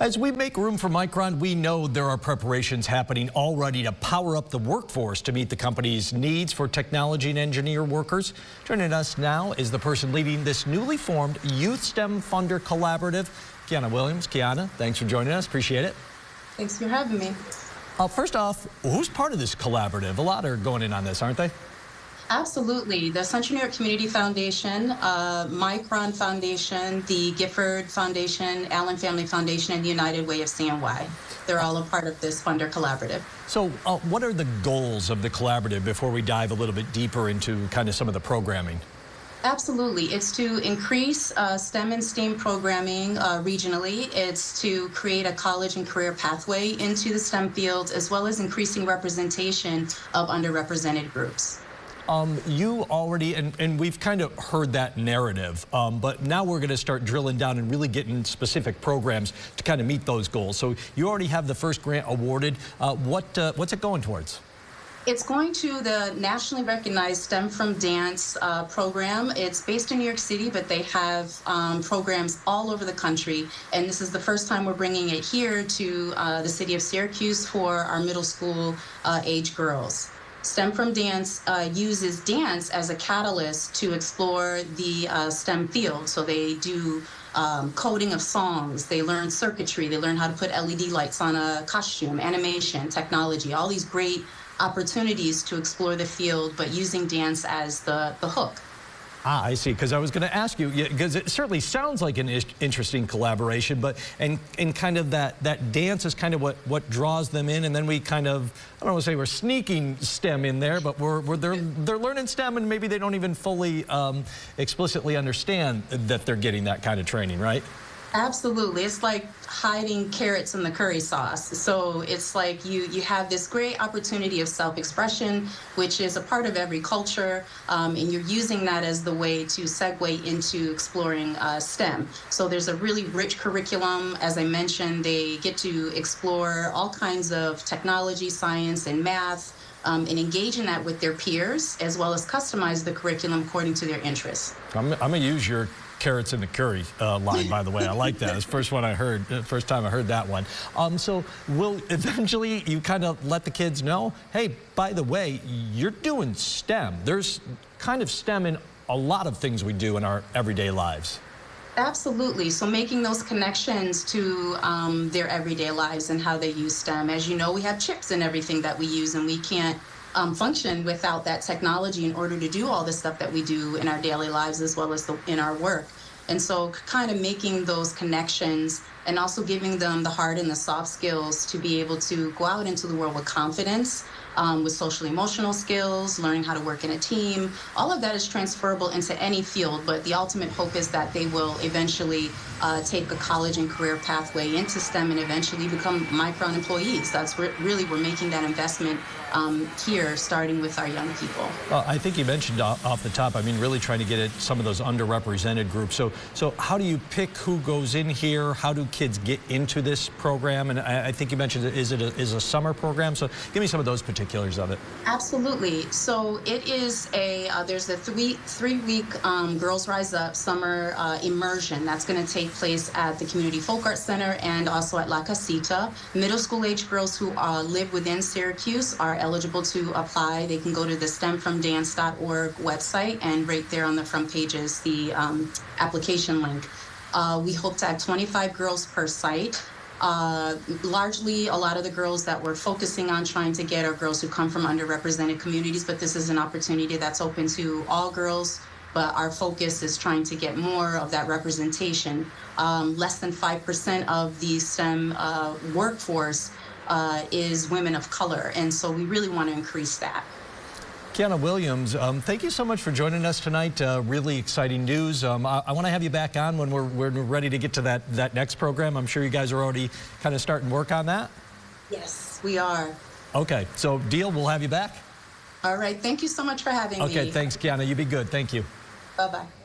As we make room for Micron, we know there are preparations happening already to power up the workforce to meet the company's needs for technology and engineer workers. Joining us now is the person leading this newly formed Youth STEM Funder Collaborative, Qiana Williams. Qiana, thanks for joining us. Appreciate it. Thanks for having me. First off, who's part of this collaborative? A lot are going in on this, aren't they? Absolutely. The Central New York Community Foundation, Micron Foundation, the Gifford Foundation, Allen Family Foundation, and the United Way of CNY. They're all a part of this funder collaborative. So what are the goals of the collaborative before we dive a little bit deeper into kind of some of the programming? Absolutely. It's to increase STEM and STEAM programming regionally. It's to create a college and career pathway into the STEM fields, as well as increasing representation of underrepresented groups. You already, and we've kind of heard that narrative, but now we're going to start drilling down and really getting specific programs to kind of meet those goals. So you already have the first grant awarded. What's it going towards? It's going to the nationally recognized STEM from Dance program. It's based in New York City, but they have programs all over the country. And this is the first time we're bringing it here to the city of Syracuse for our middle school age girls. STEM from Dance uses dance as a catalyst to explore the STEM field. So they do coding of songs, they learn circuitry, they learn how to put LED lights on a costume, animation, technology, all these great opportunities to explore the field, but using dance as the hook. Ah, I see, because I was going to ask you, because it certainly sounds like an interesting collaboration, but and kind of that dance is kind of what draws them in, and then we kind of, I don't want to say we're sneaking STEM in there, but they're learning STEM, and maybe they don't even fully explicitly understand that they're getting that kind of training, right? Absolutely. It's like hiding carrots in the curry sauce. So it's like you have this great opportunity of self-expression, which is a part of every culture, and you're using that as the way to segue into exploring STEM. So there's a really rich curriculum. As I mentioned, they get to explore all kinds of technology, science, and math, and engage in that with their peers, as well as customize the curriculum according to their interests. I'm going to use your carrots in the curry line, by the way. I like that. It's the first one I heard, first time I heard that one. So will eventually you kind of let the kids know, hey, by the way, you're doing STEM. There's kind of STEM in a lot of things we do in our everyday lives. Absolutely. So making those connections to their everyday lives and how they use STEM. As you know, we have chips in everything that we use, and we can't function without that technology in order to do all the stuff that we do in our daily lives as well as in our work. And so kind of making those connections and also giving them the hard and the soft skills to be able to go out into the world with confidence, with social emotional skills, learning how to work in a team. All of that is transferable into any field, but the ultimate hope is that they will eventually take a college and career pathway into STEM and eventually become Micron employees. That's really, we're making that investment here, starting with our young people. Well, I think you mentioned off the top, I mean, really trying to get at some of those underrepresented groups. So how do you pick who goes in here? How do kids get into this program? And I think you mentioned is a summer program. So give me some of those particulars of it. Absolutely. So it is there's a three-week Girls Rise Up summer immersion that's going to take place at the Community Folk Arts Center and also at La Casita. Middle school age girls who live within Syracuse are eligible to apply. They can go to the stemfromdance.org website, and right there on the front page is the application link. We hope to have 25 girls per site. Largely, a lot of the girls that we're focusing on trying to get are girls who come from underrepresented communities, but this is an opportunity that's open to all girls. But our focus is trying to get more of that representation. Less than 5% of the STEM workforce is women of color, and so we really want to increase that. Qiana Williams, thank you so much for joining us tonight. Really exciting news. I want to have you back on when we're ready to get to that next program. I'm sure you guys are already kind of starting work on that. Yes, we are. Okay, so deal, we'll have you back. All right, thank you so much for having me. Okay, thanks, Qiana. You be good. Thank you. Bye-bye.